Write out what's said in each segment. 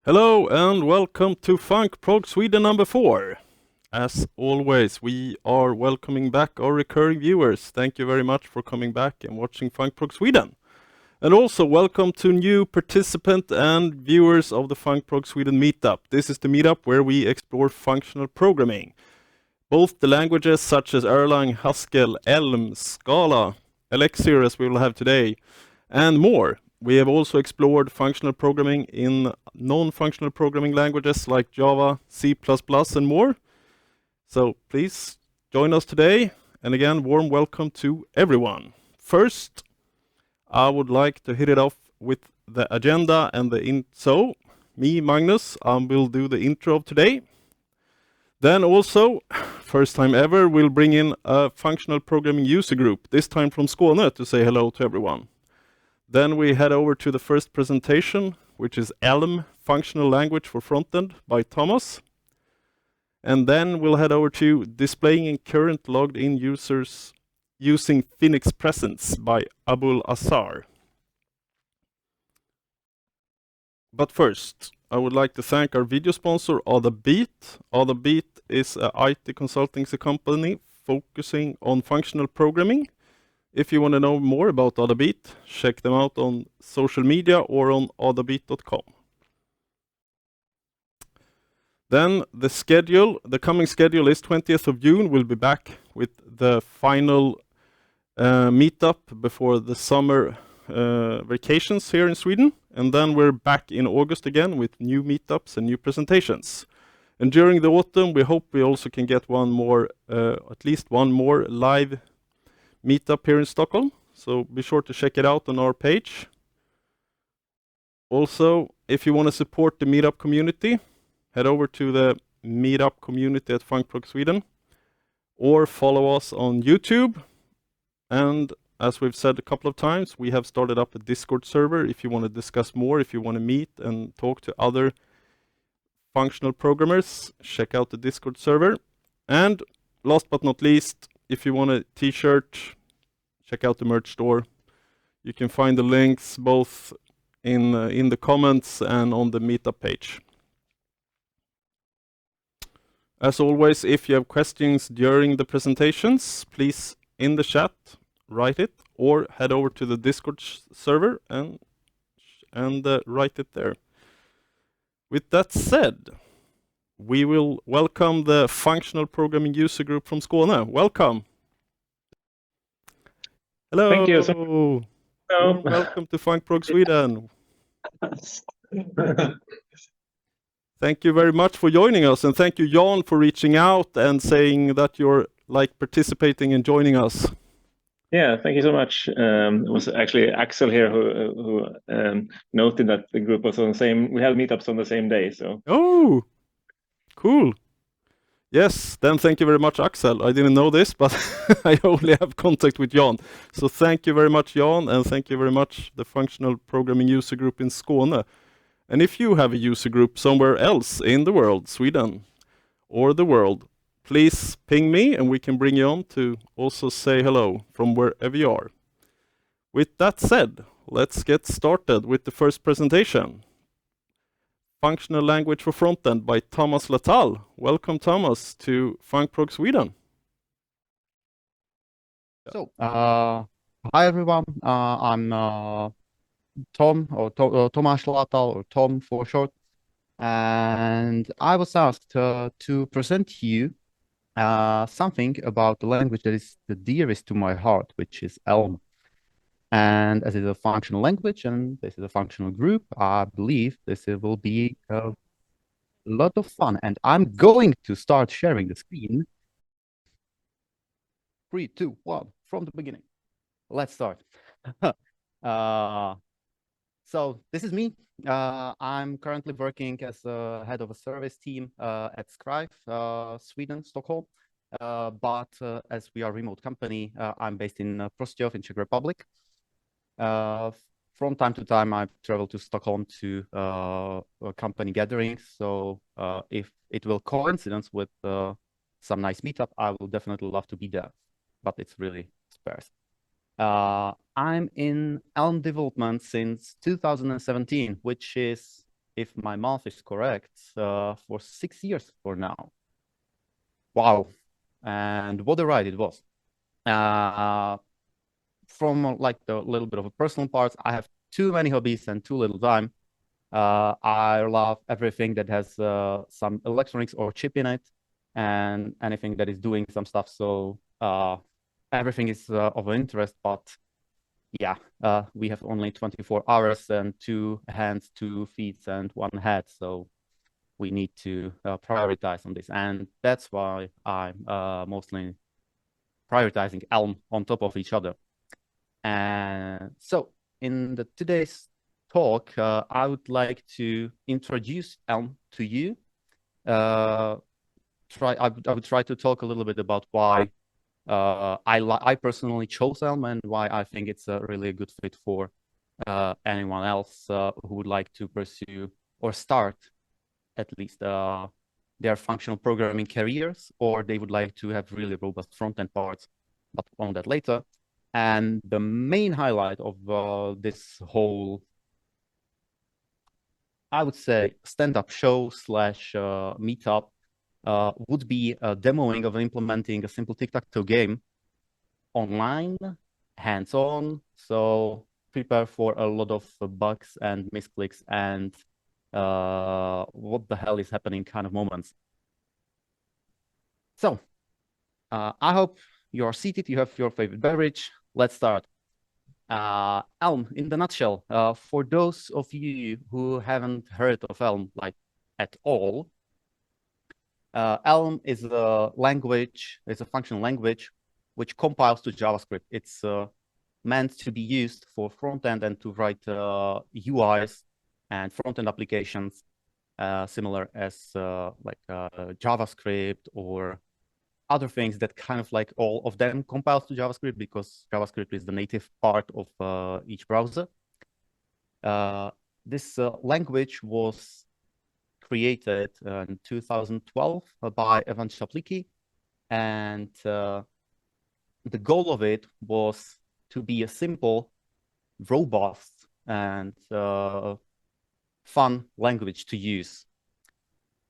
Hello and welcome to Func Prog Sweden number 4. As always, we are welcoming back our recurring viewers. Thank you very much for coming back and watching Func Prog Sweden. And also welcome to new participant and viewers of the Func Prog Sweden meetup. This is the meetup where we explore functional programming. Both the languages such as Erlang, Haskell, ELM, Scala, Elixir as we will have today, and more. We have also explored functional programming in non-functional programming languages like Java, C++, and more. So please join us today. And again, warm welcome to everyone. First, I would like to hit it off with the agenda and so me, Magnus, will do the intro of today. Then also, first time ever, we'll bring in a functional programming user group, this time from Skåne, to say hello to everyone. Then we head over to the first presentation, which is ELM, Functional Language for Frontend by Tomas. And then we'll head over to Displaying Current Logged In Users Using Phoenix Presence by Abul Azhar. But first, I would like to thank our video sponsor, Beat. Beat is an IT consultancy company focusing on functional programming. If you want to know more about Beat, check them out on social media or on adabeat.com. Then the coming schedule is 20th of June. We'll be back with the final meetup before the summer vacations here in Sweden. And then we're back in August again with new meetups and new presentations. And during the autumn, we hope we also can get at least one more live meetup here in Stockholm, so be sure to check it out on our page. Also, if you want to support the meetup community, head over to the meetup community at Func Prog Sweden, or follow us on YouTube. And as we've said a couple of times, we have started up a Discord server if you want to discuss more, if you want to meet and talk to other functional programmers, check out the Discord server. And last but not least, if you want a t-shirt, check out the merch store. You can find the links both in the comments and on the meetup page. As always, if you have questions during the presentations, please in the chat write it or head over to the Discord server and write it there. With that said, we will welcome the functional programming user group from Skåne. Welcome. Hello. Thank you. Hello. Welcome to Func Prog Sweden. Thank you very much for joining us, and thank you, Jan, for reaching out and saying that you're participating and joining us. Yeah, thank you so much. It was actually Axel here who noted that the group was on the same. We had meetups on the same day, so. Oh. Cool. Yes, then thank you very much, Axel. I didn't know this, but I only have contact with Jan. So thank you very much, Jan, and thank you very much, the Functional Programming User Group in Skåne. And if you have a user group somewhere else in the world, Sweden or the world, please ping me and we can bring you on to also say hello from wherever you are. With that said, let's get started with the first presentation. Functional Language for Frontend by Tomas Latal. Welcome, Thomas, to Func Prog Sweden. So, hi everyone. I'm Tom, or Tomas Latal, or Tom for short, and I was asked to present you something about the language that is the dearest to my heart, which is ELM. And as it's a functional language and this is a functional group, I believe this will be a lot of fun. And I'm going to start sharing the screen. 3, 2, 1, from the beginning. Let's start. So this is me. I'm currently working as a head of a service team at Scrive, Sweden, Stockholm. But as we are a remote company, I'm based in Prostějov in Czech Republic. From time to time, I travel to Stockholm to company gatherings. So if it will coincidence with some nice meetup, I will definitely love to be there. But it's really sparse. I'm in ELM development since 2017, which is if my math is correct, for 6 years for now. Wow. And what a ride it was. From like the little bit of a personal part, I have too many hobbies and too little time. I love everything that has some electronics or chip in it, and anything that is doing some stuff. So everything is of interest, but yeah, we have only 24 hours and 2 hands, 2 feet, and 1 head. So we need to prioritize on this. And that's why I'm mostly prioritizing Elm on top of each other. And so in today's talk, I would like to introduce Elm to you. I would try to talk a little bit about why I personally chose Elm and why I think it's a really good fit for anyone else who would like to pursue or start at least their functional programming careers, or they would like to have really robust front-end parts, but on that later. And the main highlight of this whole, I would say, stand-up show slash meetup would be a demoing of implementing a simple tic-tac-toe game online, hands-on. So prepare for a lot of bugs and misclicks and what the hell is happening kind of moments. So I hope you're seated, you have your favorite beverage. Let's start. Elm, in the nutshell, for those of you who haven't heard of Elm like at all, Elm is a language, it's a functional language which compiles to JavaScript. It's meant to be used for front-end and to write UIs and front-end applications similar as like JavaScript or other things that kind of like all of them compiles to JavaScript, because JavaScript is the native part of each browser. This language was created in 2012 by Evan Shapliki, and the goal of it was to be a simple, robust, and fun language to use.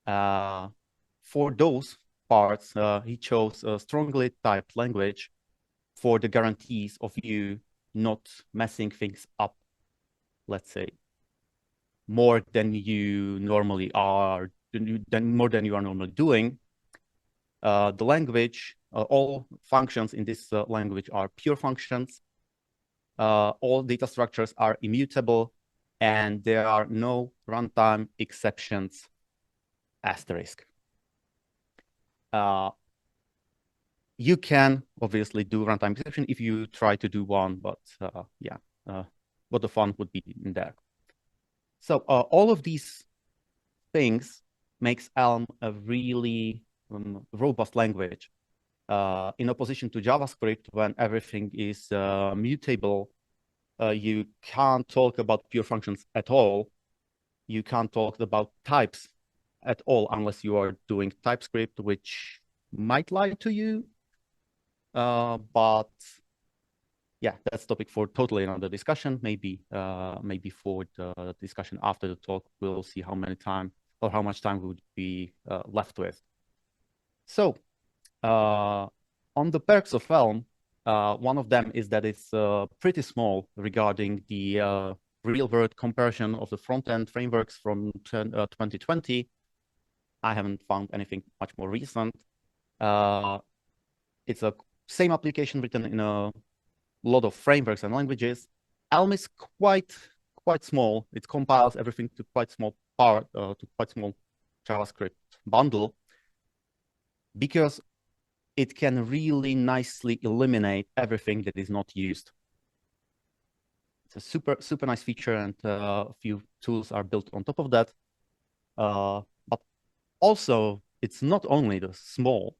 For those parts, he chose a strongly typed language for the guarantees of you not messing things up, let's say, more than you normally are, more than you are normally doing. The language, all functions in this language are pure functions. All data structures are immutable, and there are no runtime exceptions, asterisk. You can obviously do runtime exception if you try to do one, but yeah, what the fun would be in there. So all of these things makes Elm a really robust language. In opposition to JavaScript, when everything is mutable, you can't talk about pure functions at all. You can't talk about types at all unless you are doing TypeScript, which might lie to you. But yeah, that's topic for totally another discussion. Maybe for the discussion after the talk, we'll see how much time we would be left with. So on the perks of Elm, one of them is that it's pretty small regarding the real-world comparison of the front-end frameworks from 2020. I haven't found anything much more recent. It's a same application written in a lot of frameworks and languages. Elm is quite small. It compiles everything to quite small JavaScript bundle, because it can really nicely eliminate everything that is not used. It's a super nice feature, and a few tools are built on top of that. But also, it's not only the small,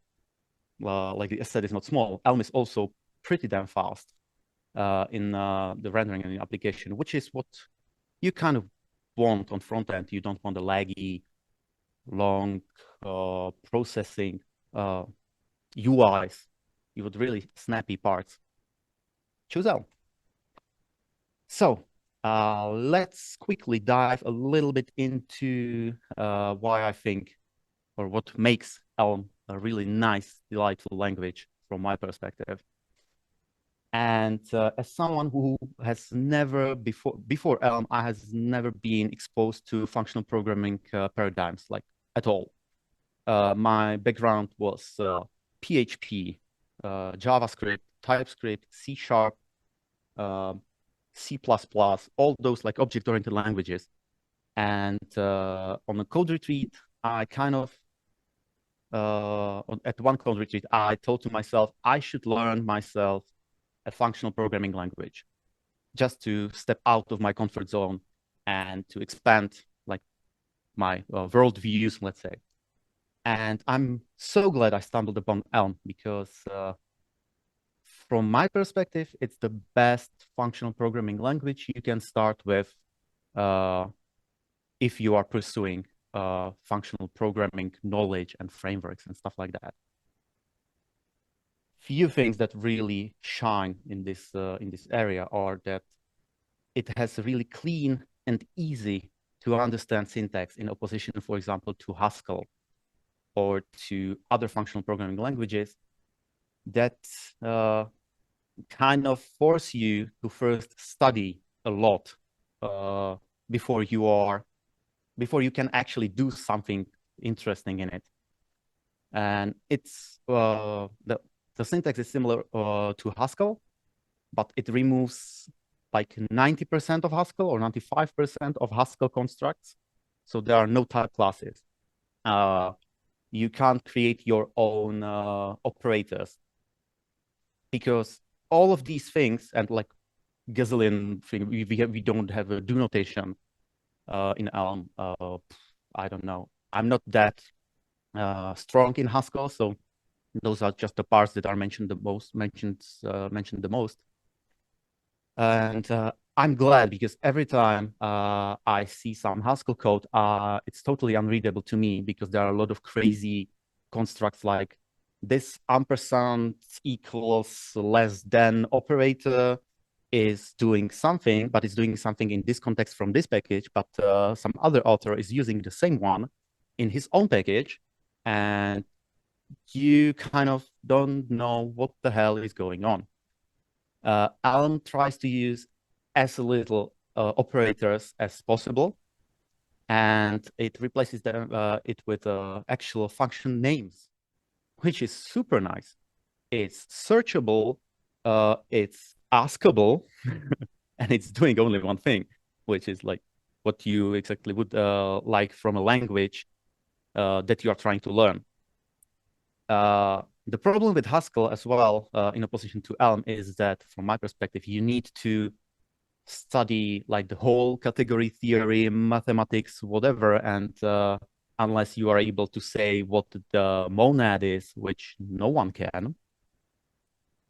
like the asset is not small. Elm is also pretty damn fast in the rendering and the application, which is what you kind of want on front end. You don't want a laggy, long processing UIs. You would really snappy parts. Choose Elm. So let's quickly dive a little bit into why I think, or what makes ELM a really nice, delightful language from my perspective. And as someone who has never before ELM, I has never been exposed to functional programming paradigms like at all. My background was PHP, JavaScript, TypeScript, C#, C++, all those like object-oriented languages. And on a code retreat, I kind of at one code retreat, I thought to myself, I should learn myself a functional programming language just to step out of my comfort zone and to expand like my world views, let's say. And I'm so glad I stumbled upon ELM because from my perspective, it's the best functional programming language you can start with if you are pursuing functional programming knowledge and frameworks and stuff like that. Few things that really shine in this area are that it has a really clean and easy to understand syntax in opposition, for example, to Haskell or to other functional programming languages that kind of force you to first study a lot before you can actually do something interesting in it. And it's the syntax is similar to Haskell, but it removes like 90% of Haskell or 95% of Haskell constructs. So there are no type classes. You can't create your own operators because all of these things and like gazillion thing, we don't have a do notation in ELM. I don't know. I'm not that strong in Haskell, so those are just the parts that are mentioned the most. And I'm glad because every time I see some Haskell code, it's totally unreadable to me because there are a lot of crazy constructs like this ampersand equals less than operator is doing something, but it's doing something in this context from this package, but some other author is using the same one in his own package, and you kind of don't know what the hell is going on. ELM tries to use as little operators as possible, and it replaces it with actual function names, which is super nice. It's searchable, it's askable, and it's doing only one thing, which is like what you exactly would like from a language that you are trying to learn. The problem with Haskell as well, in opposition to ELM, is that from my perspective, you need to study like the whole category theory, mathematics, whatever, and unless you are able to say what the monad is, which no one can,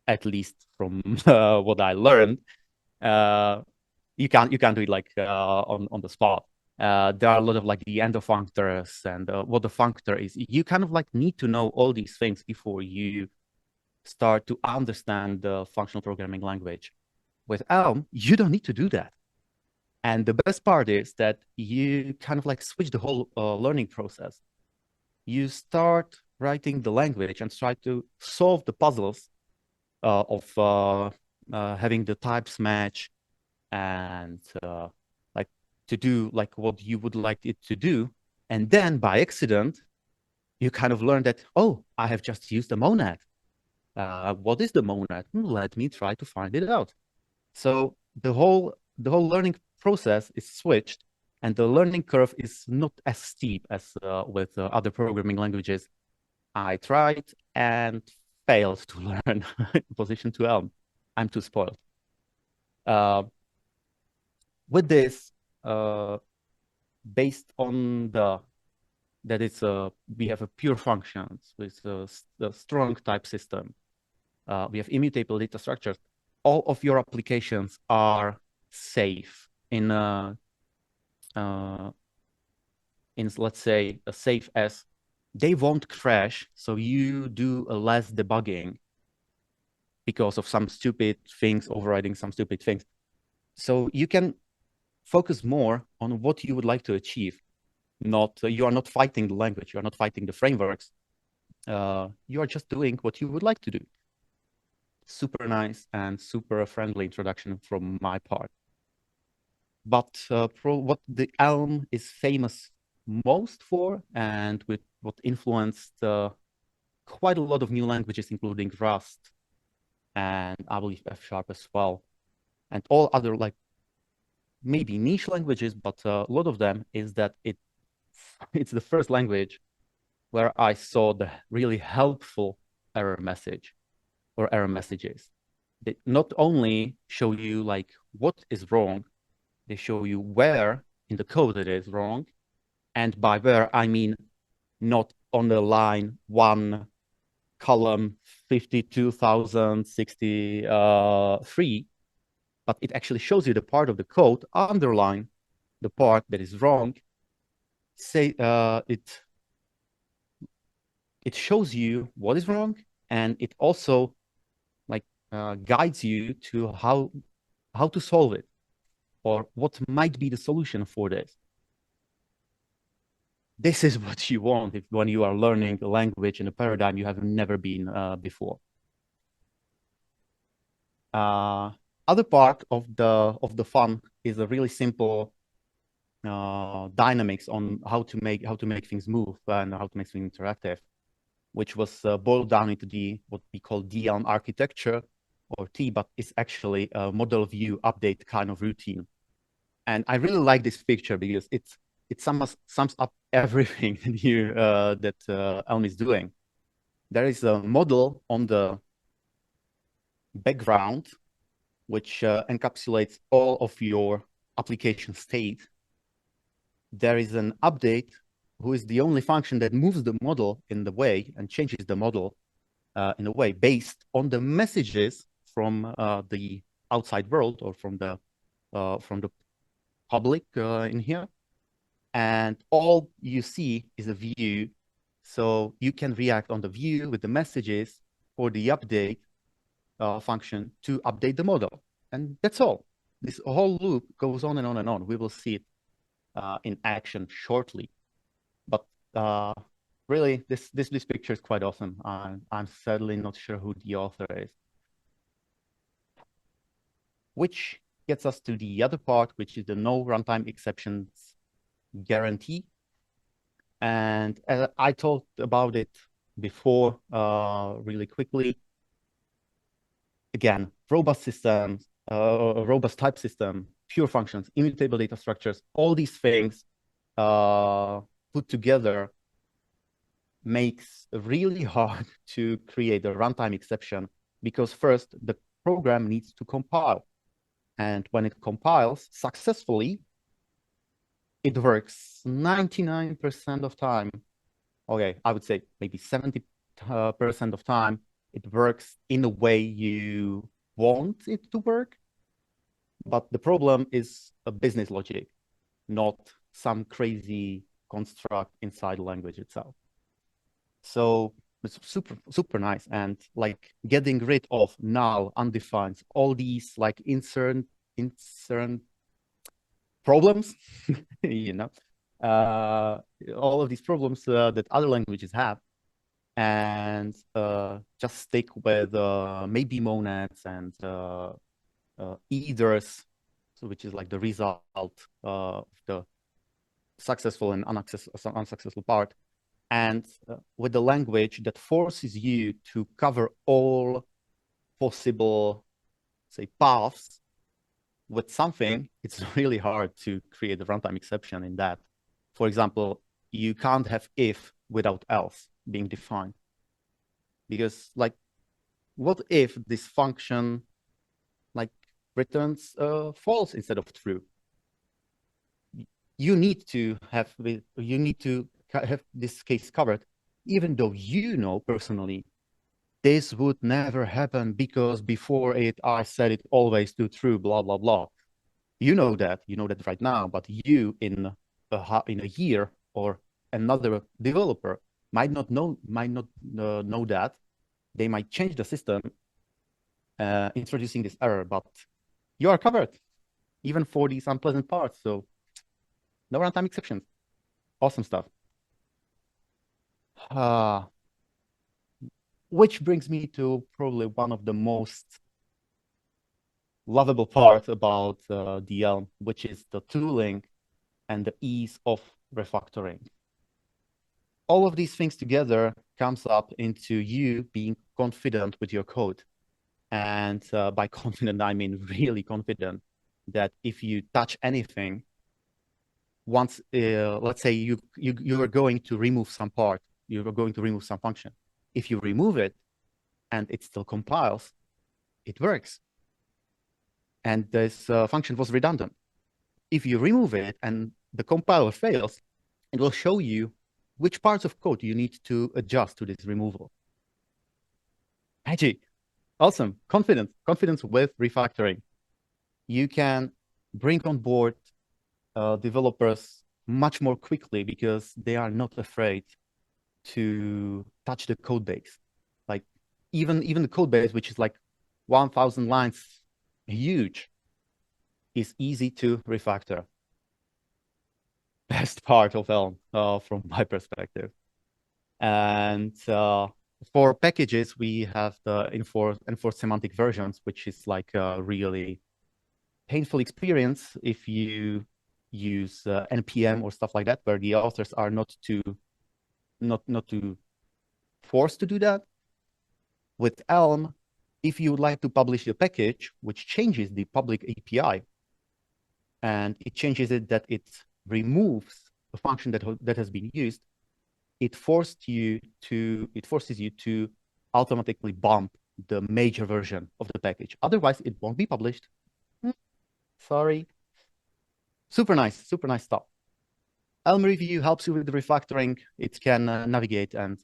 at least from what I learned, you can't do it like on the spot. There are a lot of like the endofunctors and what the functor is. You kind of like need to know all these things before you start to understand the functional programming language. With ELM, you don't need to do that. And the best part is that you kind of like switch the whole learning process. You start writing the language and try to solve the puzzles of having the types match and like to do like what you would like it to do. And then by accident, you kind of learn that, oh, I have just used a monad. What is the monad? Let me try to find it out. So the whole learning process is switched, and the learning curve is not as steep as with other programming languages. I tried and failed to learn in opposition to ELM. I'm too spoiled. With this, based on that it's we have a pure functions with a strong type system. We have immutable data structures. All of your applications are safe in let's say a safe as they won't crash, so you do a less debugging because of some stupid things overriding some stupid things. So you can focus more on what you would like to achieve. Not you are not fighting the language, you are not fighting the frameworks. You are just doing what you would like to do. Super nice and super friendly introduction from my part. But what the ELM is famous most for, and with what influenced quite a lot of new languages, including Rust, and I believe F# as well, and all other like maybe niche languages, but a lot of them, is that it's the first language where I saw the really helpful error message or error messages. They not only show you like what is wrong, they show you where in the code it is wrong. And by where, I mean not on the line 1, column 52,063, but it actually shows you the part of the code, underline the part that is wrong. Say it shows you what is wrong, and it also like guides you to how to solve it, or what might be the solution for this. This is what you want when you are learning a language in a paradigm you have never been before. Other part of the fun is a really simple dynamics on how to make things move and how to make things interactive, which was boiled down into what we call ELM architecture, or T, but it's actually a model view update kind of routine. And I really like this picture because it sums up everything here that ELM is doing. There is a model on the background which encapsulates all of your application state. There is an update who is the only function that moves the model in the way and changes the model in a way based on the messages from the outside world, or from the public in here. And all you see is a view, so you can react on the view with the messages for the update function to update the model. And that's all. This whole loop goes on and on and on. We will see it in action shortly. But really, this picture is quite awesome. I'm sadly not sure who the author is. Which gets us to the other part, which is the no runtime exceptions guarantee. And I talked about it before really quickly. Again, robust systems, robust type system, pure functions, immutable data structures, all these things put together makes it really hard to create a runtime exception, because first the program needs to compile. And when it compiles successfully, it works 99% of time. Okay, I would say maybe 70% of time, it works in the way you want it to work. But the problem is a business logic, not some crazy construct inside the language itself. So it's super nice. And like getting rid of null, undefined, all these like insert problems, you know, all of these problems that other languages have, and just stick with maybe monads and eithers, which is like the result of the successful and unsuccessful part, and with the language that forces you to cover all possible, say, paths with something, it's really hard to create a runtime exception in that. For example, you can't have if without else being defined. Because like, what if this function like returns false instead of true? You need to have this case covered, even though you know personally this would never happen because before it I said it always do true, blah blah blah. You know that right now, but you in a year or another developer might not know that. They might change the system, introducing this error, but you are covered. even for these unpleasant parts. So no runtime exceptions. Awesome stuff. Which brings me to probably one of the most lovable parts about the ELM, which is the tooling and the ease of refactoring. All of these things together comes up into you being confident with your code. And by confident, I mean really confident that if you touch anything, once, let's say you are going to remove some part, you are going to remove some function. If you remove it and it still compiles, it works. And this function was redundant. If you remove it and the compiler fails, it will show you which parts of code you need to adjust to this removal. Magic. Awesome. Confidence with refactoring. You can bring on board developers much more quickly because they are not afraid to touch the code base. Like even the code base, which is like 1,000 lines huge, is easy to refactor. Best part of ELM from my perspective. And for packages, we have the enforced semantic versions, which is like a really painful experience if you use NPM or stuff like that, where the authors are not too forced to do that. With ELM, if you would like to publish a package which changes the public API, and it changes it that it removes a function that has been used, it forces you to automatically bump the major version of the package. Otherwise, it won't be published. Sorry. Super nice stuff. ELM Review helps you with the refactoring. It can navigate and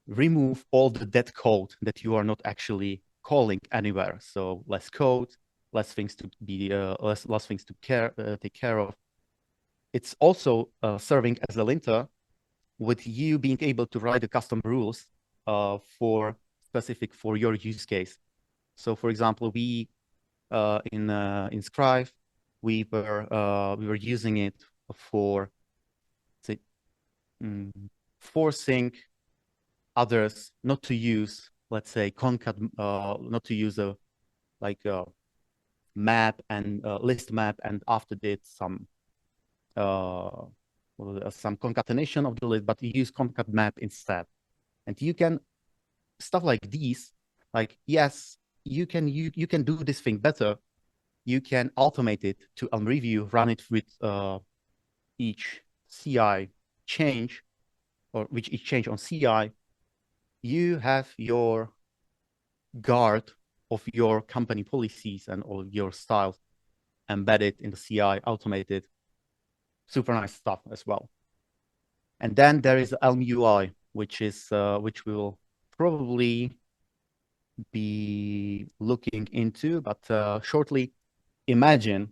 remove all the dead code that you are not actually calling anywhere. So less code, less things to be less things to take care of. It's also serving as a linter, with you being able to write the custom rules for your use case. So, for example, we in Scrive, we were using it for, say, forcing others not to use, let's say, concat, not to use a map and list map, and after that some concatenation of the list, but you use concat map instead. And you can stuff like these, like, yes, you can do this thing better. You can automate it to ELM Review, run it with each CI change, or with each change on CI. You have your guard of your company policies and all your styles embedded in the CI, automated. Super nice stuff as well. And then there is ELM UI, which we will probably be looking into, but shortly. Imagine,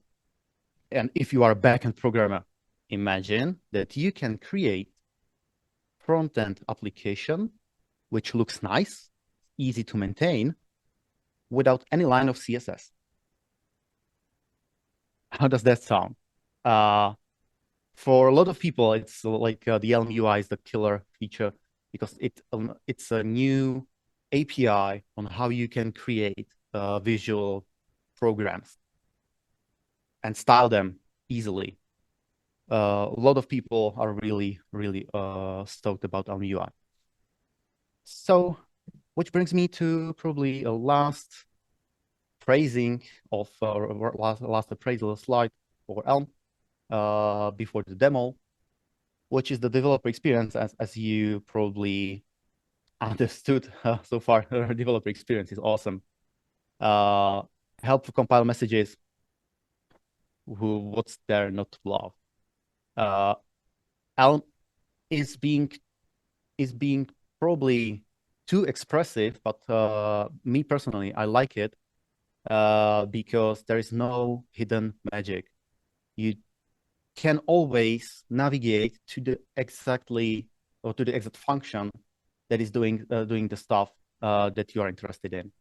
and if you are a backend programmer, imagine that you can create front-end application which looks nice, easy to maintain, without any line of CSS. How does that sound? For a lot of people, it's like the ELM UI is the killer feature, because it's a new API on how you can create visual programs and style them easily. A lot of people are really stoked about ELM UI. So, which brings me to probably a last praising of last appraisal slide for ELM before the demo, which is the developer experience. As you probably understood so far, the developer experience is awesome. Helpful compile messages. What's there not to love? ELM is being probably too expressive, but me personally, I like it because there is no hidden magic. You can always navigate to the exact function that is doing the stuff that you are interested in.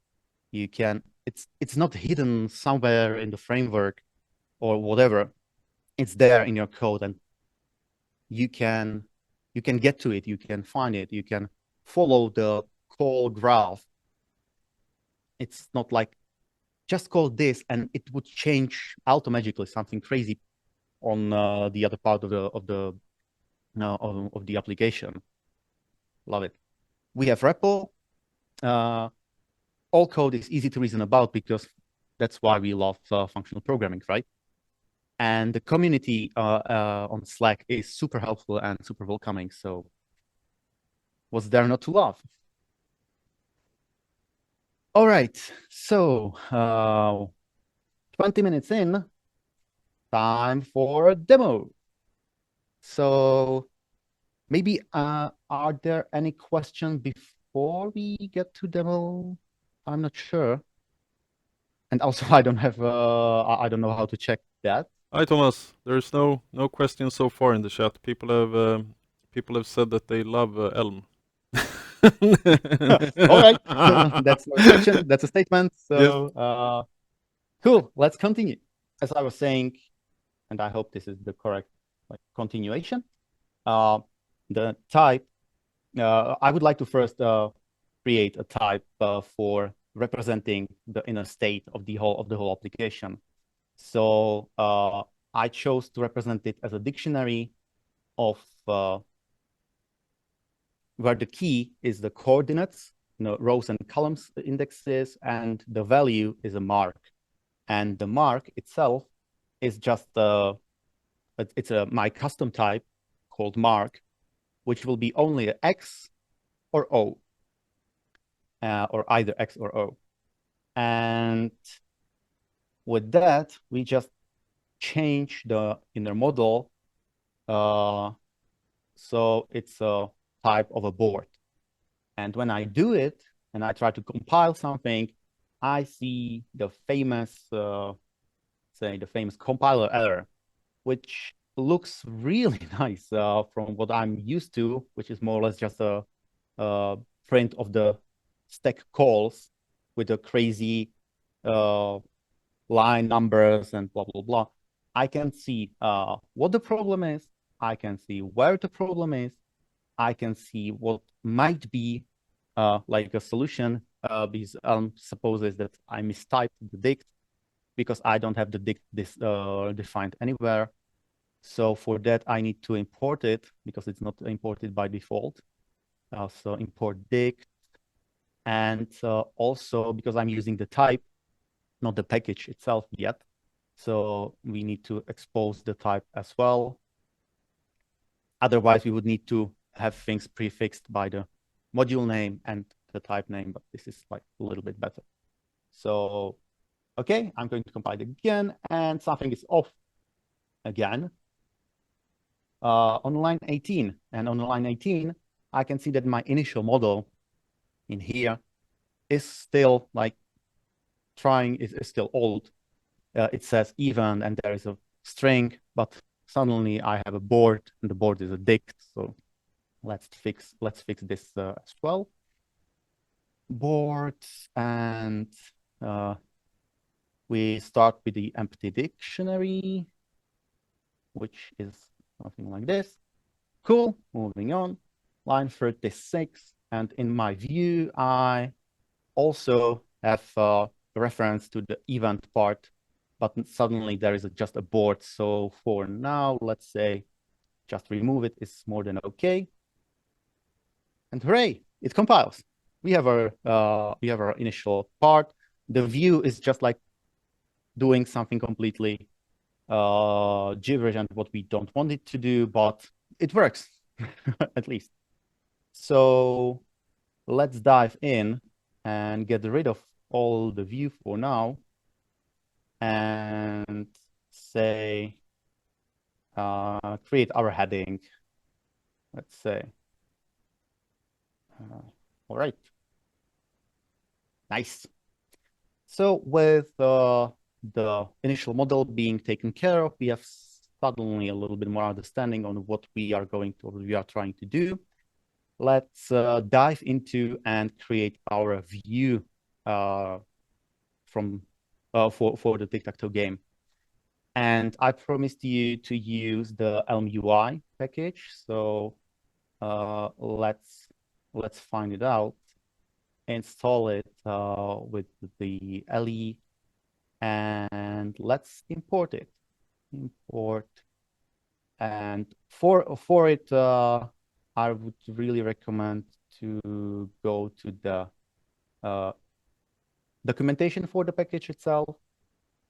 You can it's not hidden somewhere in the framework or whatever. It's there in your code, and you can get to it, you can find it, you can follow the call graph. It's not like just call this and it would change automatically something crazy on the other part of the application. Love it. We have REPL. All code is easy to reason about because that's why we love functional programming, right? And the community on Slack is super helpful and super welcoming. So what's there not to love? All right, so 20 minutes in, time for a demo. So maybe are there any questions before we get to demo? I'm not sure. And also I don't have I don't know how to check that. Hi Thomas, there's no questions so far in the chat. People have said that they love ELM. All right, that's no question. That's a statement. So Yes. cool. Let's continue. As I was saying, and I hope this is the correct continuation. The type. I would like to first create a type for representing the inner state of the whole application. So I chose to represent it as a dictionary of where the key is the coordinates, rows and columns indexes, and the value is a mark. And the mark itself is just my custom type called mark, which will be only an X or O, or either X or O. And with that, we just change the inner model. So it's a type of a board. And when I do it and I try to compile something, I see the famous, say the famous compiler error, which looks really nice from what I'm used to, which is more or less just a print of the stack calls with the crazy line numbers and blah, blah, blah. I can see what the problem is. I can see where the problem is. I can see what might be like a solution, because supposes that I mistyped the dict because I don't have the dict defined anywhere. So for that, I need to import it because it's not imported by default. So import dict. And also because I'm using the type, not the package itself yet. So we need to expose the type as well. Otherwise, we would need to have things prefixed by the module name and the type name, but this is like a little bit better. So, okay, I'm going to compile it again, and something is off again. On line 18, and on line 18, I can see that my initial model in here is still like is still old. It says even, and there is a string, but suddenly I have a board, and the board is a dict. So let's fix this as well. Board, and we start with the empty dictionary, which is something like this. Cool. Moving on. Line 36, and in my view, I also have a reference to the event part, but suddenly there is just a board. So for now, let's say just remove it is more than okay. And hooray, it compiles. We have our initial part. The view is just like doing something completely gibberish and what we don't want it to do, but it works at least. So let's dive in and get rid of all the view for now, and say create our heading. Let's say. All right. Nice. So with the initial model being taken care of, we have suddenly a little bit more understanding on what we are trying to do. Let's dive into and create our view from for the Tic-Tac-Toe game. And I promised you to use the ELM UI package. So let's find it out. Install it with the LE, and let's import it. Import. And for it, I would really recommend to go to the documentation for the package itself.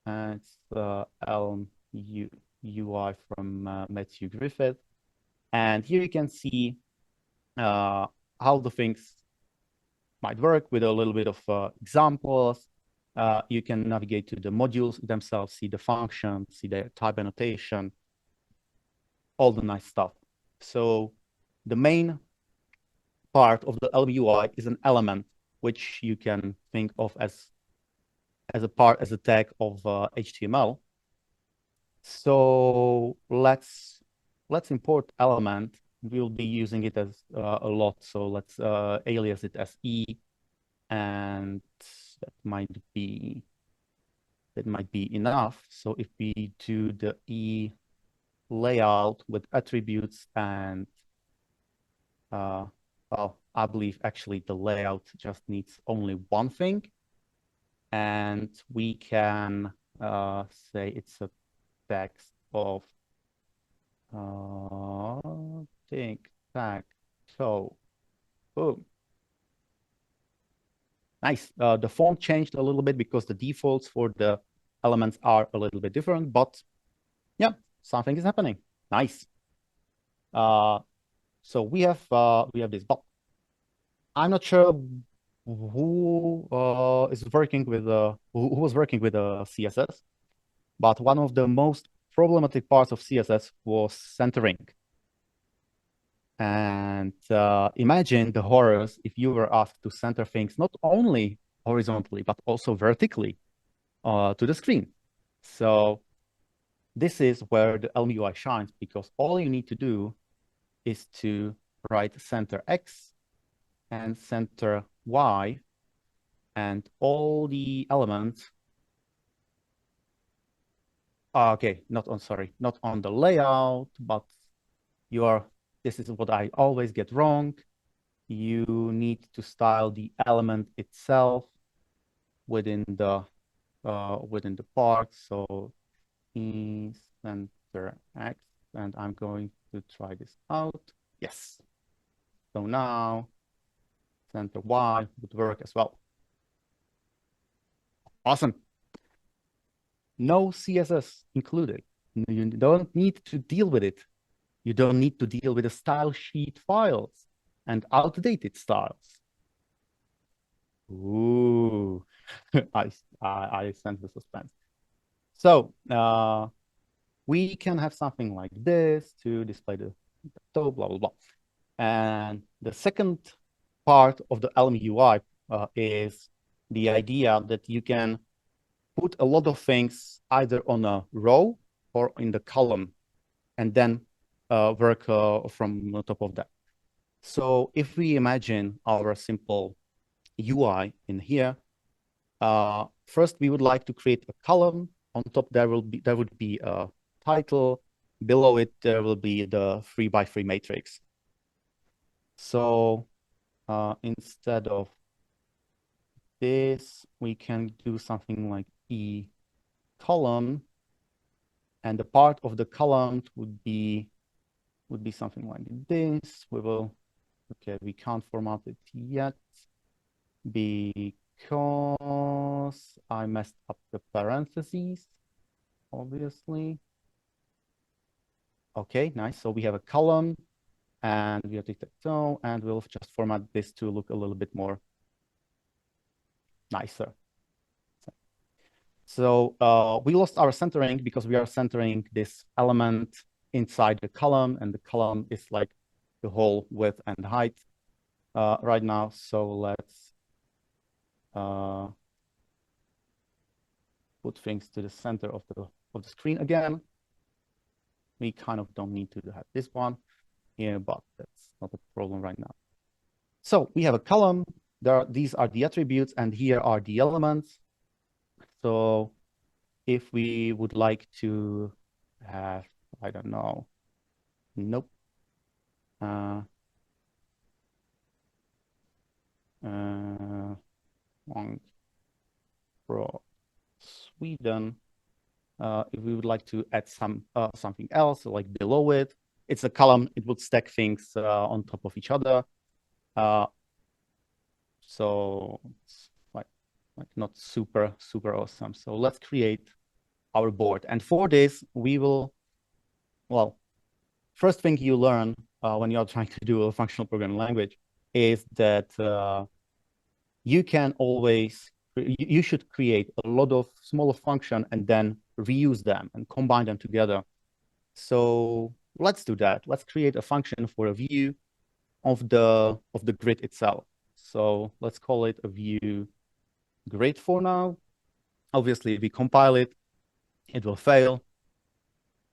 And it's ELM UI from Matthew Griffith. And here you can see how the things might work with a little bit of examples. You can navigate to the modules themselves, see the function, see the type annotation, all the nice stuff. So the main part of the ELM UI is an element, which you can think of as a tag of HTML. So let's import element. We'll be using it as a lot. So let's alias it as E, and that might be enough. So if we do the E layout with attributes and well, I believe actually the layout just needs only one thing, and we can say it's a text of Tic-Tac-Toe. Boom. Nice. The font changed a little bit because the defaults for the elements are a little bit different, but yeah, something is happening. Nice. So we have this, but I'm not sure who is working with who was working with CSS, but one of the most problematic parts of CSS was centering. And imagine the horrors if you were asked to center things not only horizontally but also vertically to the screen. So this is where the ELM UI shines, because all you need to do is to write center X and center Y, and all the elements. Okay, not on the layout, but this is what I always get wrong. You need to style the element itself within the part. So center X, and I'm going to try this out. Yes. So now center Y would work as well. Awesome. No CSS included. You don't need to deal with it. You don't need to deal with the style sheet files and outdated styles. Ooh, I sense the suspense. So we can have something like this to display the toe, blah, blah, blah. And the second part of the ELM UI is the idea that you can put a lot of things either on a row or in the column, and then work from the top of that. So if we imagine our simple UI in here, first we would like to create a column. On top there would be a title. Below it there will be the 3x3 matrix. So instead of this, we can do something like E column, and the part of the column would be something like this. We can't format it yet because I messed up the parentheses, obviously. Okay, nice. So we have a column and we have Tic-Tac-Toe, and we'll just format this to look a little bit more nicer. So we lost our centering because we are centering this element inside the column, and the column is like the whole width and height right now. So let's put things to the center of the screen again. We kind of don't need to have this one here, but that's not a problem right now. So we have a column. These are the attributes, and here are the elements. So if we would like to have, I don't know, nope. Func Pro Sweden. If we would like to add something else, like below it, it's a column. It would stack things on top of each other. So it's like not super awesome. So let's create our board. And for this, we will, well, first thing you learn when you're trying to do a functional programming language is that you can always, you should create a lot of smaller function and then reuse them and combine them together. So let's do that. Let's create a function for a view of the grid itself. So let's call it a view grid for now. Obviously, if we compile it, it will fail.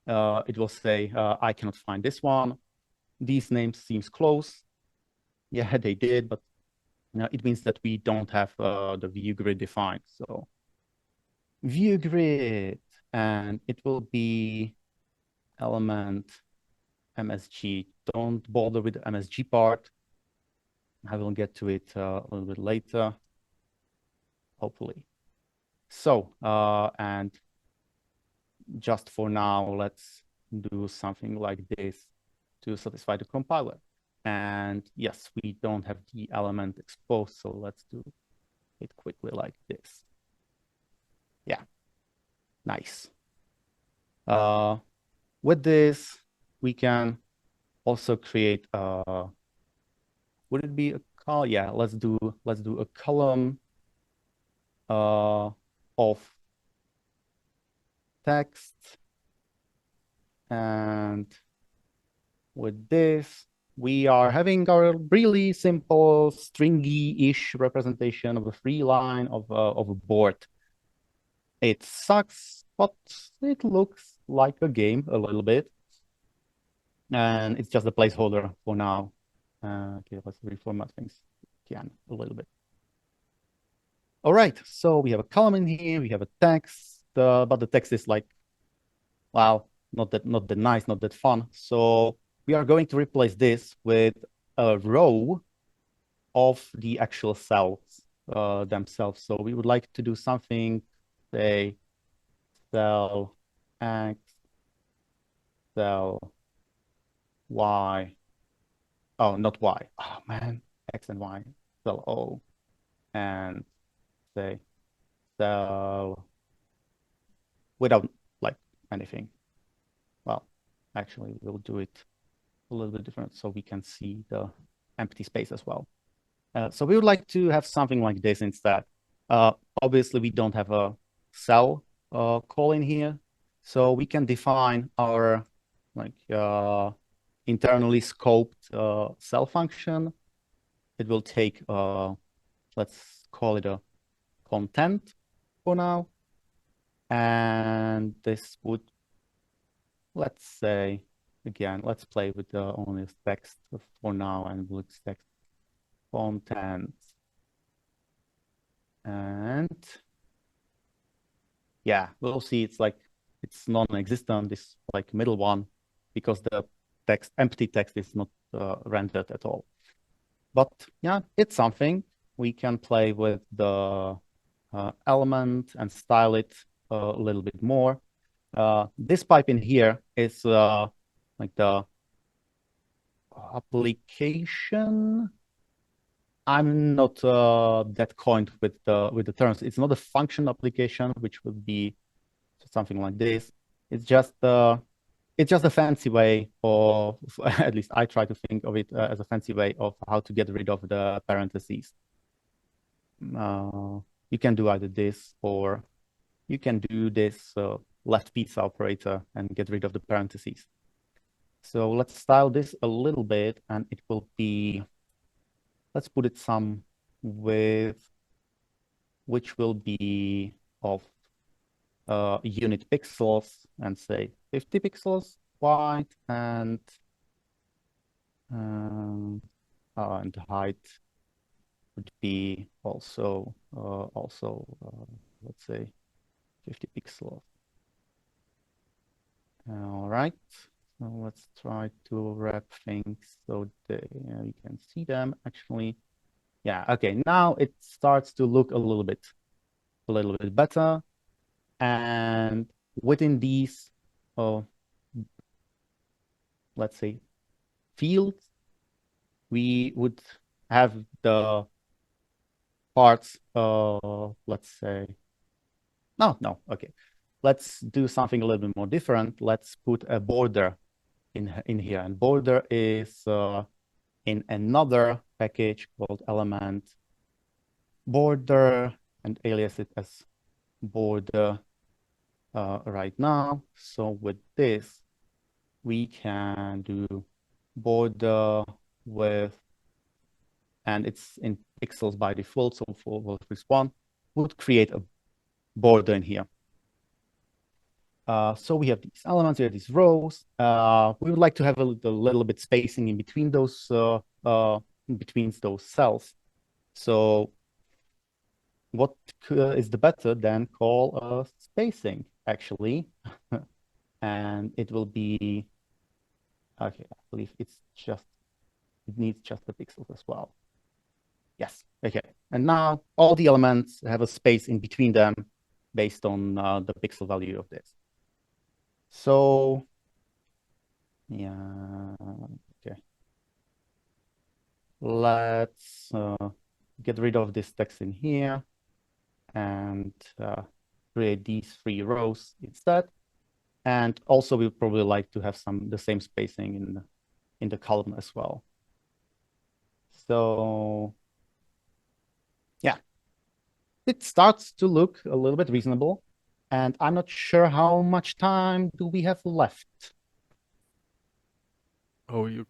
It will say, I cannot find this one. These names seems close. Yeah, they did, but it means that we don't have the view grid defined. So view grid, and it will be element MSG. Don't bother with the MSG part. I will get to it a little bit later, hopefully. So, and just for now, let's do something like this to satisfy the compiler. And yes, we don't have the element exposed, so let's do it quickly like this. Yeah, nice. With this, we can also create would it be a column? Yeah, let's do a column of text, and with this we are having our really simple stringy-ish representation of a free line of a board. It sucks, but it looks like a game a little bit, and it's just a placeholder for now. Okay, let's reformat things again a little bit. All right, so we have a column in here, we have a text, but the text is like, wow, not that nice, not that fun. So we are going to replace this with a row of the actual cells themselves. So we would like to do something, say, cell X, cell Y. Oh, not Y. Oh man, X and Y. Cell O, and say cell without like anything. Well, actually, we'll do it a little bit different so we can see the empty space as well. So we would like to have something like this instead. Obviously, we don't have a cell call in here, so we can define our like internally scoped cell function. It will take, let's call it a content for now. And this would, let's say, again, let's play with the only text for now, and we'll text content. And yeah, we'll see it's like, it's non-existent, this like middle one, because the text, empty text is not rendered at all. But yeah, it's something. We can play with the element and style it a little bit more. This pipe in here is like the application. I'm not that coined with the terms. It's not a function application, which would be something like this. It's just a fancy way of, at least I try to think of it as a fancy way of how to get rid of the parentheses. You can do either this, or you can do this left pizza operator and get rid of the parentheses. So let's style this a little bit, and it will be, let's put it some width, which will be of unit pixels, and say 50 pixels wide, and height would be also let's say 50 pixels. All right. So let's try to wrap things so that you can see them actually. Yeah, okay. Now it starts to look a little bit better. And within these, let's say, fields, we would have the parts, let's say, no, okay. Let's do something a little bit more different. Let's put a border in here. And border is in another package called element border, and alias it as border right now. So with this, we can do border with, and it's in pixels by default. So for this one, would create a border in here. So we have these elements, we have these rows. We would like to have a little bit spacing in between those cells. So what is the better than call spacing actually? And it will be, okay, I believe it needs just the pixels as well. Yes, okay. And now all the elements have a space in between them based on the pixel value of this. So, yeah, okay. Let's get rid of this text in here and create these 3 rows instead. And also, we would probably like to have the same spacing in the column as well. So, yeah, it starts to look a little bit reasonable. And I'm not sure how much time do we have left. Oh, you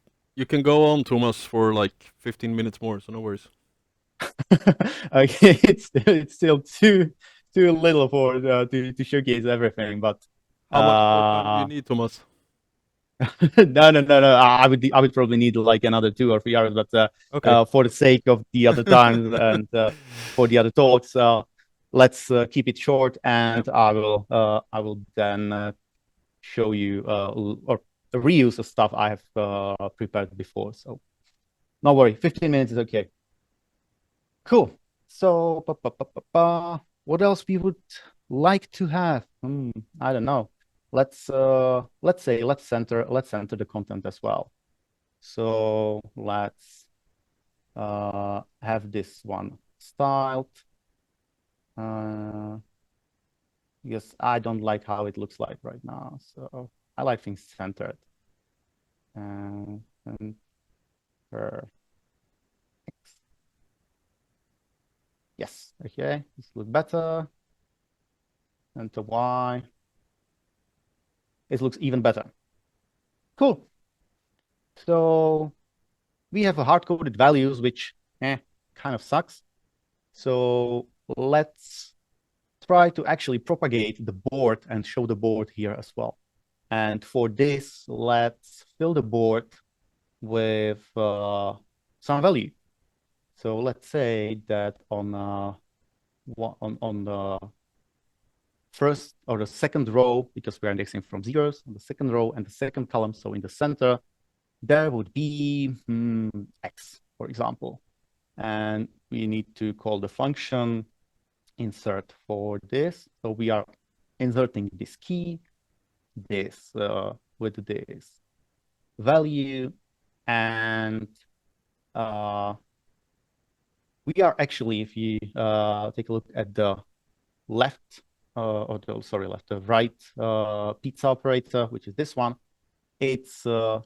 can go on, Thomas, for like 15 minutes more, so no worries. Okay, it's still too little for to showcase everything, but How much more time do you need, Thomas? no. I would probably need like another 2 or 3 hours, but Okay. For the sake of the other times and for the other talks, let's keep it short, and I will then show you or reuse the stuff I have prepared before. So no worry, 15 minutes is okay. Cool. So what else we would like to have? I don't know. Let's center the content as well. So let's have this one styled. Because I don't like how it looks like right now. So I like things centered. And yes, okay, this looks better. And the Y, it looks even better. Cool. So we have a hard-coded values, which kind of sucks. So let's try to actually propagate the board and show the board here as well. And for this, let's fill the board with some value. So let's say that on the first or the second row, because we're indexing from zeros, on the second row and the second column, so in the center, there would be X, for example. And we need to call the function insert for this. So we are inserting this key, this with this value, and we are actually, if you take a look at the left, the right pizza operator, which is this one, it's a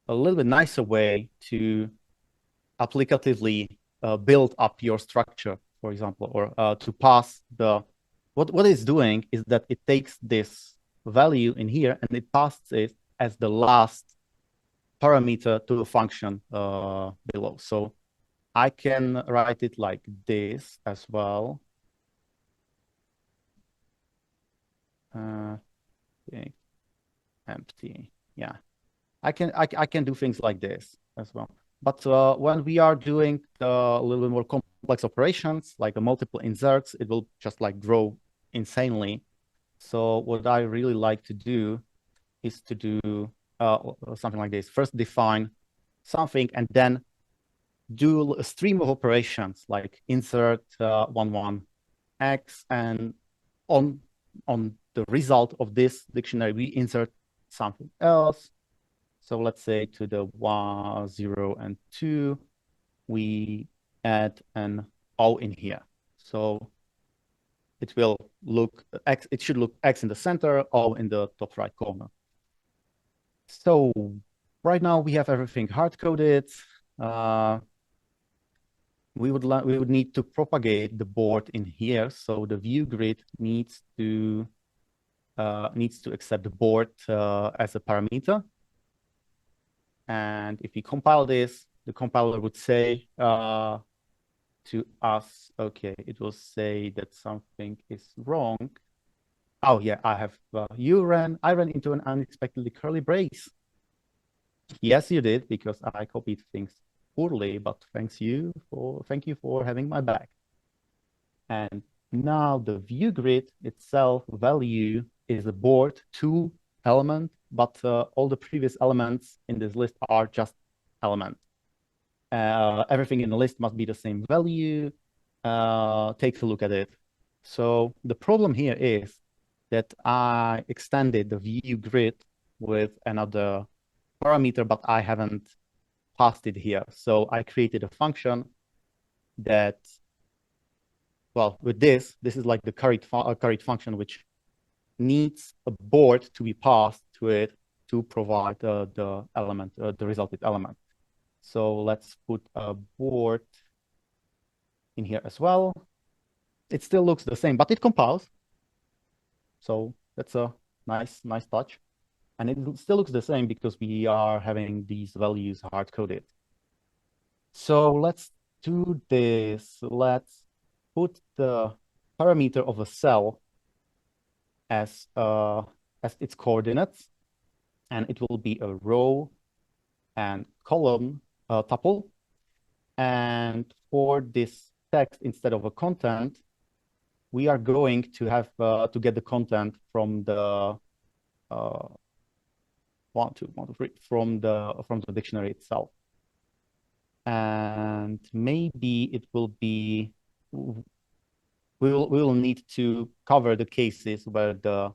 little bit nicer way to applicatively build up your structure, for example, or to pass the, what it's doing is that it takes this value in here and it passes it as the last parameter to the function below. So I can write it like this as well. Okay. Empty. Yeah, I can do things like this as well. But when we are doing a little bit more complex operations, like the multiple inserts, it will just like grow insanely. So what I really like to do is to do something like this. First define something and then do a stream of operations like insert 11x, and on the result of this dictionary, we insert something else. So let's say to the 1, 0, and 2, we add an O in here. So it will look X, it should look X in the center, O in the top right corner. So right now we have everything hard-coded. We would need to propagate the board in here. So the view grid needs to accept the board as a parameter. And if we compile this, the compiler would say to us, okay, it will say that something is wrong. Oh yeah, I ran into an unexpectedly curly brace. Yes, you did, because I copied things poorly, but thank you for having my back. And now the view grid itself value is a board 2 element, but all the previous elements in this list are just elements. Everything in the list must be the same value. Take a look at it. So the problem here is that I extended the view grid with another parameter, but I haven't passed it here. So I created a function that, well, with this is like the current function, which needs a board to be passed to it to provide the element, the resulted element. So let's put a board in here as well. It still looks the same, but it compiles. So that's a nice touch. And it still looks the same because we are having these values hard-coded. So let's do this. Let's put the parameter of a cell as its coordinates, and it will be a row and column tuple. And for this text, instead of a content, we are going to have to get the content from the 1, 2, 3 from the dictionary itself. And maybe it will be, we will need to cover the cases where the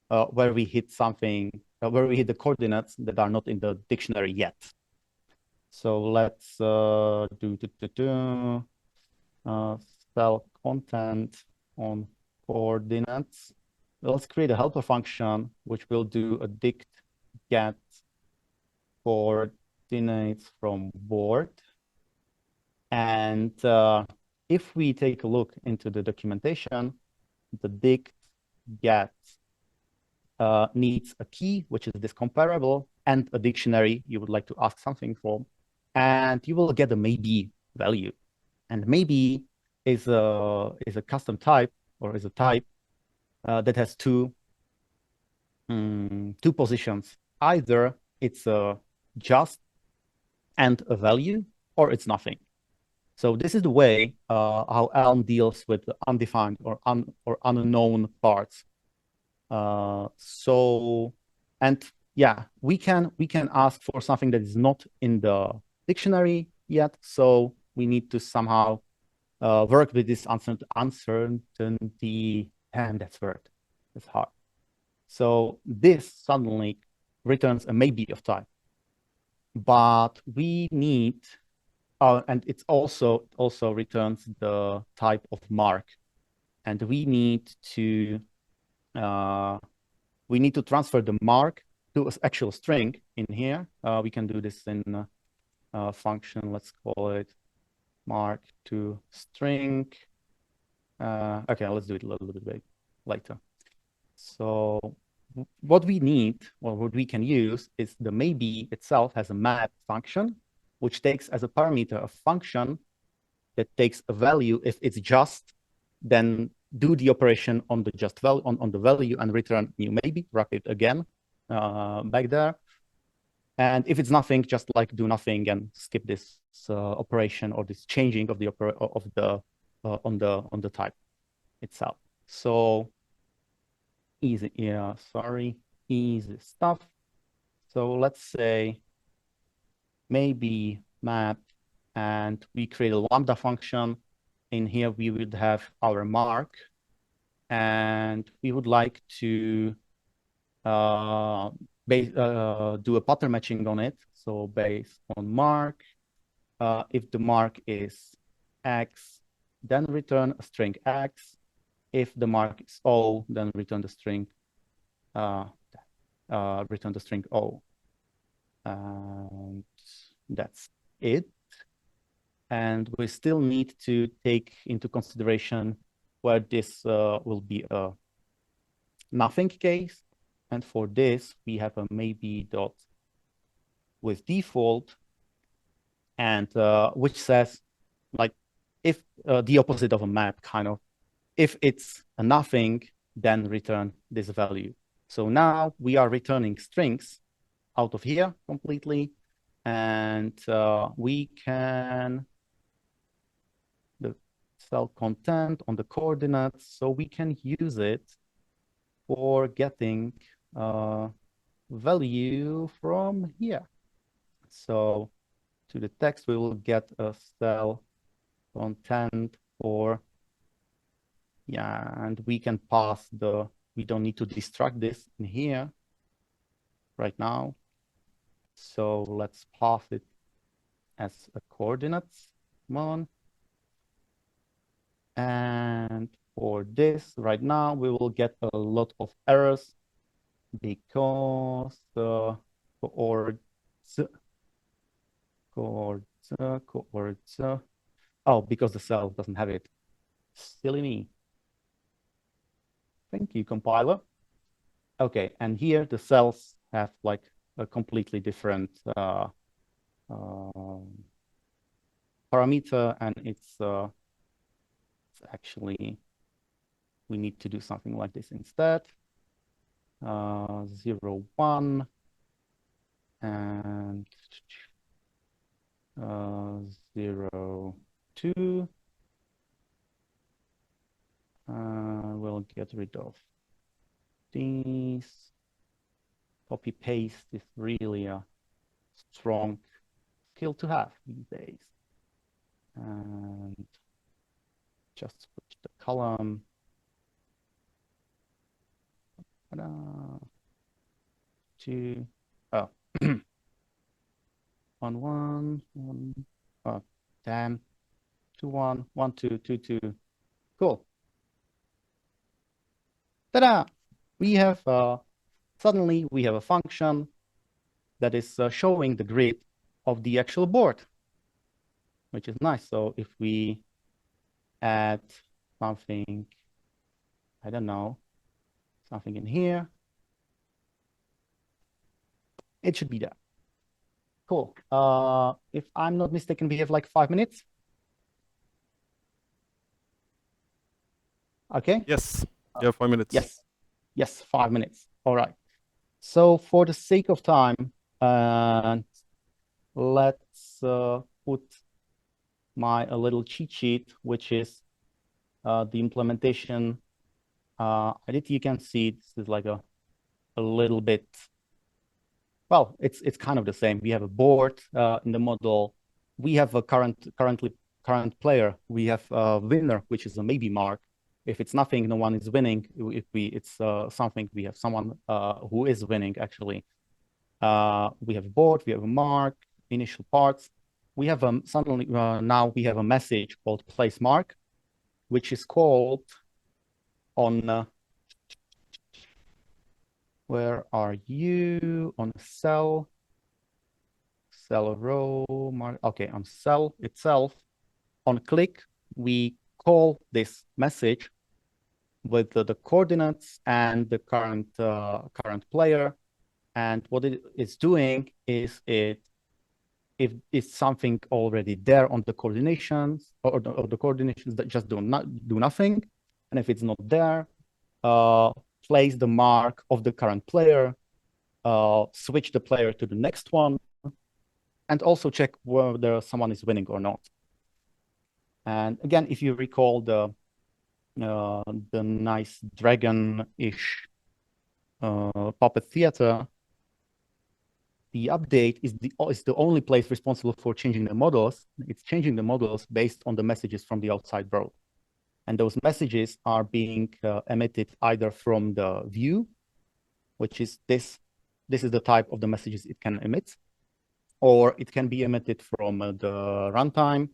where we hit something, where we hit the coordinates that are not in the dictionary yet. So let's do cell content on coordinates. Let's create a helper function which will do a dict get coordinates from board. And if we take a look into the documentation, the dict get needs a key, which is this comparable, and a dictionary you would like to ask something from, and you will get a maybe value. And maybe is a custom type, or is a type that has two positions. Either it's a just and a value, or it's nothing. So this is the way how ELM deals with the undefined or unknown parts. And yeah, we can ask for something that is not in the dictionary yet. So we need to somehow work with this uncertainty. And that's word. It's hard. So this suddenly returns a maybe of type. But we need, and it's also returns the type of mark, and we need to transfer the mark to an actual string in here. We can do this in a function. Let's call it mark to string. Okay, let's do it a little bit later. So what we need, or what we can use, is the maybe itself has a map function, which takes as a parameter a function that takes a value. If it's just, then do the operation on the just value, on the value, and return new maybe, wrap it again back there. And if it's nothing, just like do nothing and skip this operation, or this changing of the on the type itself. So easy, yeah, sorry, easy stuff. So let's say maybe map, and we create a lambda function. In here, we would have our mark, and we would like to do a pattern matching on it. So based on mark, if the mark is X, then return a string X. If the mark is O, then return the string O. And that's it. And we still need to take into consideration where this will be a nothing case. And for this, we have a maybe dot with default, and which says, like, if the opposite of a map, kind of, if it's a nothing, then return this value. So now we are returning strings out of here completely, and we can the cell content on the coordinates, so we can use it for getting value from here. So to the text, we will get a cell content, or yeah, and we can pass we don't need to destruct this in here right now. So let's pass it as a coordinates. Come on. And for this, right now, we will get a lot of errors because the coords. Oh, because the cell doesn't have it. Silly me. Thank you, compiler. Okay, and here the cells have like a completely different parameter, and it's actually, we need to do something like this instead. 0, 1, and 0, 2. We'll get rid of these. Copy paste is really a strong skill to have these days. And just switch the column. 2. Oh. 1, 1, 1. Oh, damn. 2, 1, 1, 2, 2, 2. Cool. Ta-da! We have suddenly we have a function that is showing the grid of the actual board, which is nice. So if we add something, I don't know, something in here, it should be there. Cool. If I'm not mistaken, we have like 5 minutes. Okay. Yes. You have 5 minutes. Yes. Yes, 5 minutes. All right. So for the sake of time, let's put my little cheat sheet, which is the implementation. You can see this is like a little bit, well, it's kind of the same. We have a board in the model. We have a current player. We have a winner, which is a maybe mark. If it's nothing, no one is winning. If it's something, we have someone who is winning actually. We have a board, we have a mark, initial parts. We have suddenly now we have a message called place mark, which is called on where are you? On cell row mark. Okay, on cell itself. On click, we call this message with the coordinates and the current player. And what it is doing is if it's something already there on the coordinations or the coordinations that just do nothing, and if it's not there, place the mark of the current player, switch the player to the next one, and also check whether someone is winning or not. And again, if you recall the the nice dragon-ish puppet theater, the update is the only place responsible for changing the models. It's changing the models based on the messages from the outside world. And those messages are being emitted either from the view, which is this. This is the type of the messages it can emit, or it can be emitted from the runtime,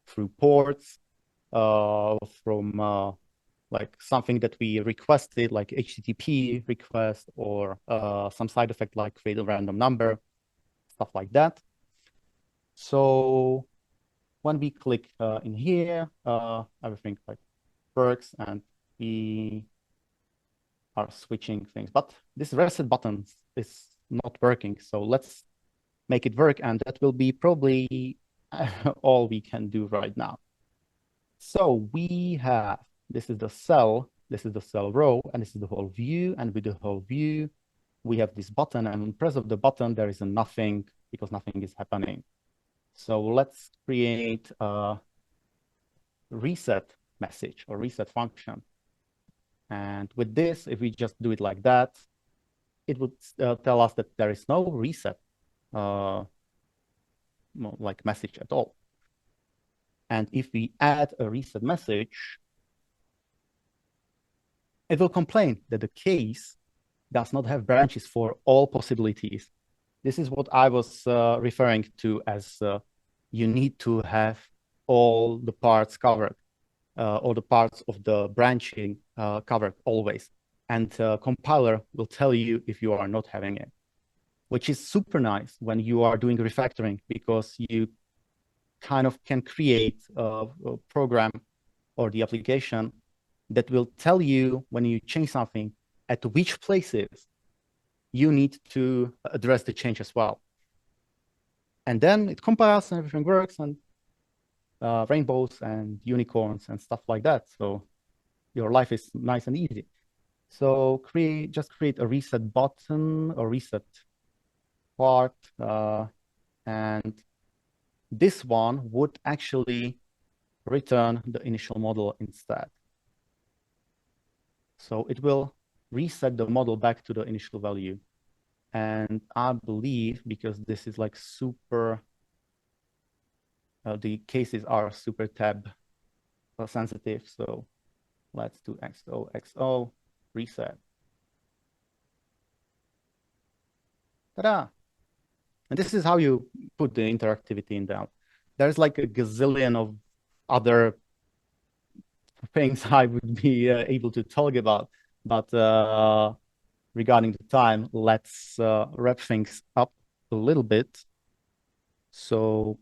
through ports, from like something that we requested, like HTTP request, or some side effect like create a random number, stuff like that. So when we click in here, everything like works, and we are switching things. But this reset button is not working, so let's make it work, and that will be probably all we can do right now. So we have, this is the cell row, and this is the whole view, and with the whole view, we have this button, and on press of the button, there is a nothing, because nothing is happening. So let's create a reset message or reset function. And with this, if we just do it like that, it would tell us that there is no reset like message at all. And if we add a reset message, it will complain that the case does not have branches for all possibilities. This is what I was referring to as you need to have all the parts covered, all the parts of the branching covered always. And compiler will tell you if you are not having it, which is super nice when you are doing refactoring, because you kind of can create a program or the application that will tell you when you change something at which places you need to address the change as well. And then it compiles and everything works, and rainbows and unicorns and stuff like that. So your life is nice and easy. So just create a reset button or reset part, and this one would actually return the initial model instead. So it will reset the model back to the initial value. And I believe, because this is like super, the cases are super tab sensitive. So let's do XOXO reset. Ta-da! And this is how you put the interactivity in there. There's like a gazillion of other things I would be able to talk about, but regarding the time, let's wrap things up a little bit. So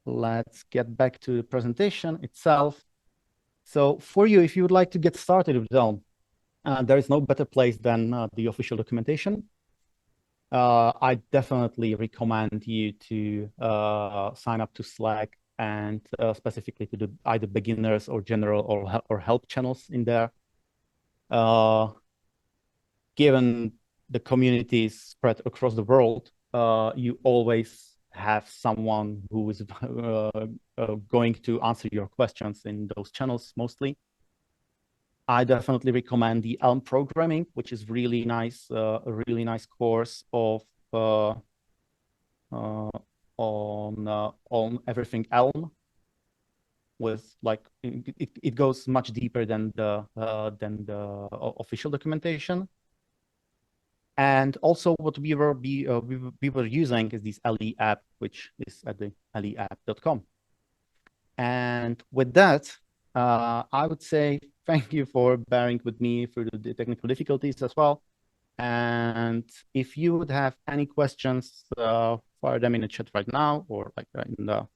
let's get back to the presentation itself. So for you, if you would like to get started with ELM, there is no better place than the official documentation. I definitely recommend you to sign up to Slack, and specifically to the either beginners or general or help channels in there. Given the communities spread across the world, you always have someone who is going to answer your questions in those channels mostly. I definitely recommend the ELM programming, which is really nice, a really nice course of on everything ELM. With like it goes much deeper than the official documentation. And also, what we were using is this LE app, which is at the leapp.com. And with that, I would say thank you for bearing with me through the technical difficulties as well. And if you would have any questions, fire them in the chat right now, or like in the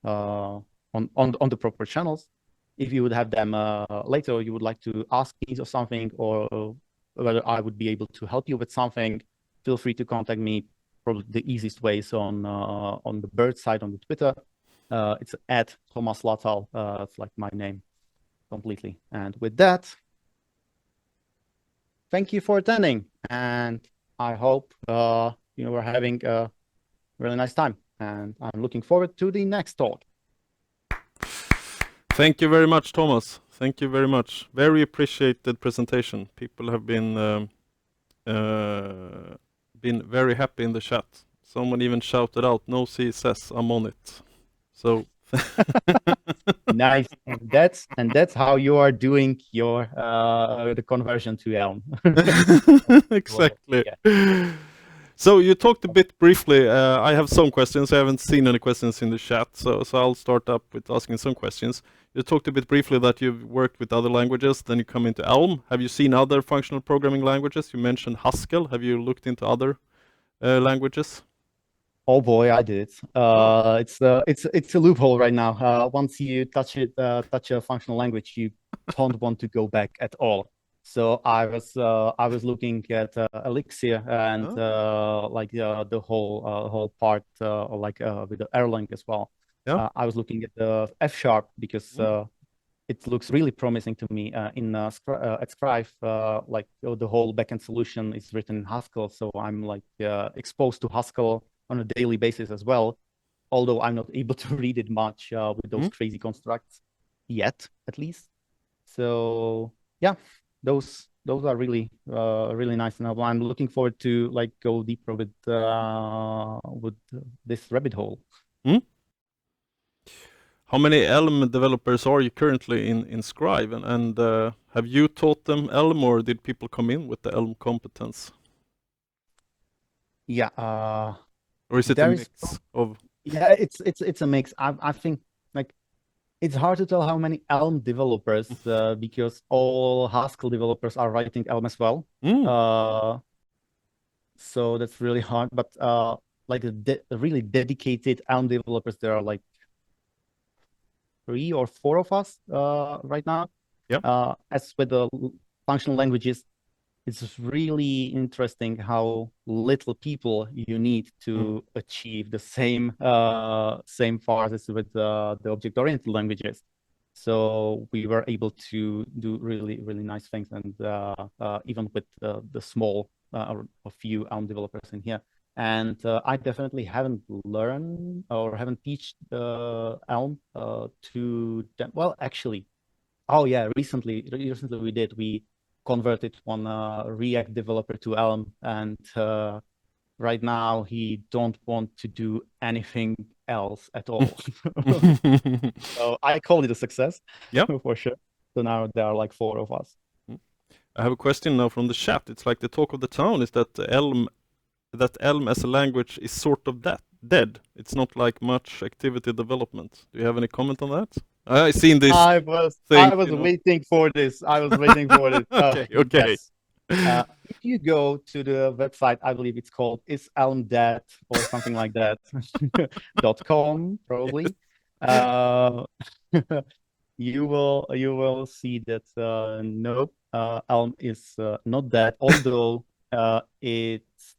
on the proper channels. If you would have them later, or you would like to ask me or something, or whether I would be able to help you with something, feel free to contact me. Probably the easiest way is on the bird side on the Twitter. It's at Tomas Latal. It's like my name completely. And with that, thank you for attending, and I hope we're having a really nice time. And I'm looking forward to the next talk. Thank you very much, Thomas. Thank you very much. Very appreciated presentation. People have been very happy in the chat. Someone even shouted out, "No CSS, I'm on it." So Nice. And that's how you are doing your the conversion to Elm. exactly. Yeah. So you talked a bit briefly. I have some questions. I haven't seen any questions in the chat, so I'll start up with asking some questions. You talked a bit briefly that you've worked with other languages, then you come into Elm. Have you seen other functional programming languages? You mentioned Haskell. Have you looked into other languages? Oh boy, I did. It's a loophole right now. Once you touch a functional language, you don't want to go back at all. So I was looking at Elixir and like the whole part like with the Erlang as well. Yeah. I was looking at the F# because it looks really promising to me. At Scrive, like the whole backend solution is written in Haskell, so I'm like exposed to Haskell on a daily basis as well. Although I'm not able to read it much with those crazy constructs yet, at least. So yeah, those are really really nice, and I'm looking forward to like go deeper with this rabbit hole. How many Elm developers are you currently in Scrive, and have you taught them Elm, or did people come in with the Elm competence? Yeah, or is it a mix of? Yeah, it's a mix. I think like it's hard to tell how many Elm developers because all Haskell developers are writing Elm as well. So that's really hard. But like really dedicated Elm developers, there are like 3 or 4 of us right now. Yeah. As with the functional languages, it's really interesting how little people you need to achieve the same far as with the object-oriented languages. So we were able to do really, really nice things, and even with the small a few Elm developers in here. And I definitely haven't learned or haven't taught Elm to them. Well, actually, oh yeah, recently we did. We converted one React developer to Elm, and right now he don't want to do anything else at all. So I call it a success. Yeah, for sure. So now there are like 4 of us. I have a question now from the chat. It's like the talk of the town is that Elm as a language is sort of dead. It's not like much activity development. Do you have any comment on that? I seen this. I was waiting for this. I was waiting for it. Okay. Yes. If you go to the website, I believe it's called Is Elm Dead or something like that. .com probably. You will see that no, Elm is not dead, although it's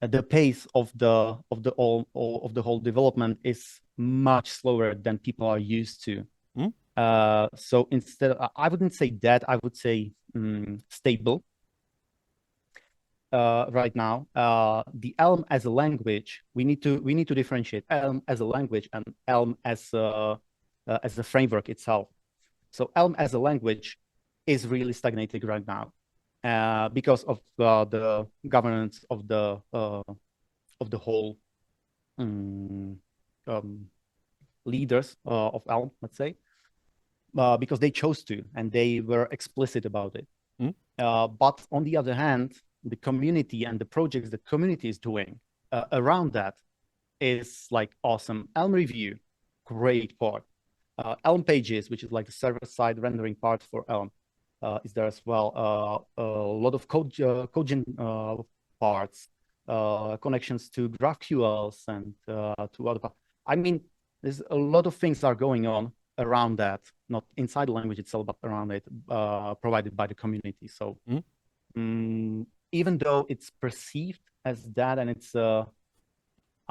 the pace of the whole development is much slower than people are used to. So instead, I wouldn't say dead, I would say stable. Right now, the Elm as a language, we need to differentiate Elm as a language and Elm as a framework itself. So Elm as a language is really stagnating right now. Because of the governance of the whole leaders of Elm, let's say, because they chose to and they were explicit about it. But on the other hand, the community and the projects the community is doing around that is like awesome. Elm Review, great part. Elm Pages, which is like the server-side rendering part for Elm, is there as well. A lot of codegen parts, connections to GraphQLs and to other parts. I mean, there's a lot of things are going on around that, not inside the language itself, but around it, provided by the community. So even though it's perceived as that, and it's, I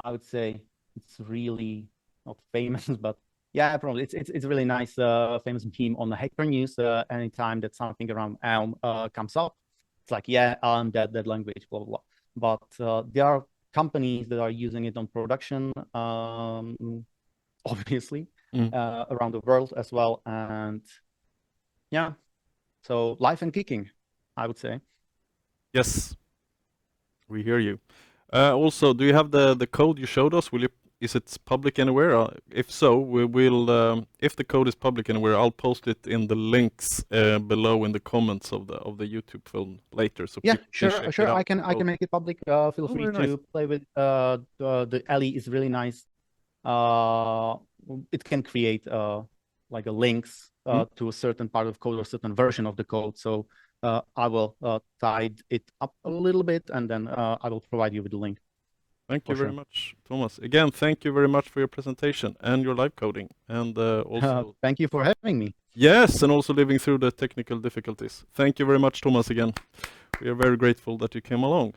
would say, it's really not famous, but yeah, probably it's really nice, famous meme on the Hacker News. Anytime that something around Elm comes up, it's like, yeah, that language, blah blah blah. But there are companies that are using it on production, obviously, around the world as well. And yeah, so life and kicking, I would say. Yes, we hear you. Also, do you have the code you showed us? Is it public anywhere? If so, we will. If the code is public anywhere, I'll post it in the links below in the comments of the YouTube film later. So Yeah, people can sure, check sure. it out. I can make it public. Feel Oh, free very to nice. play with. The alley is really nice. It can create like a links to a certain part of code or certain version of the code. So I will tidy it up a little bit, and then I will provide you with the link. Thank you For very sure. much, Thomas. Again, thank you very much for your presentation and your live coding, and also Thank you for having me. yes, and also living through the technical difficulties. Thank you very much, Thomas. Again, we are very grateful that you came along.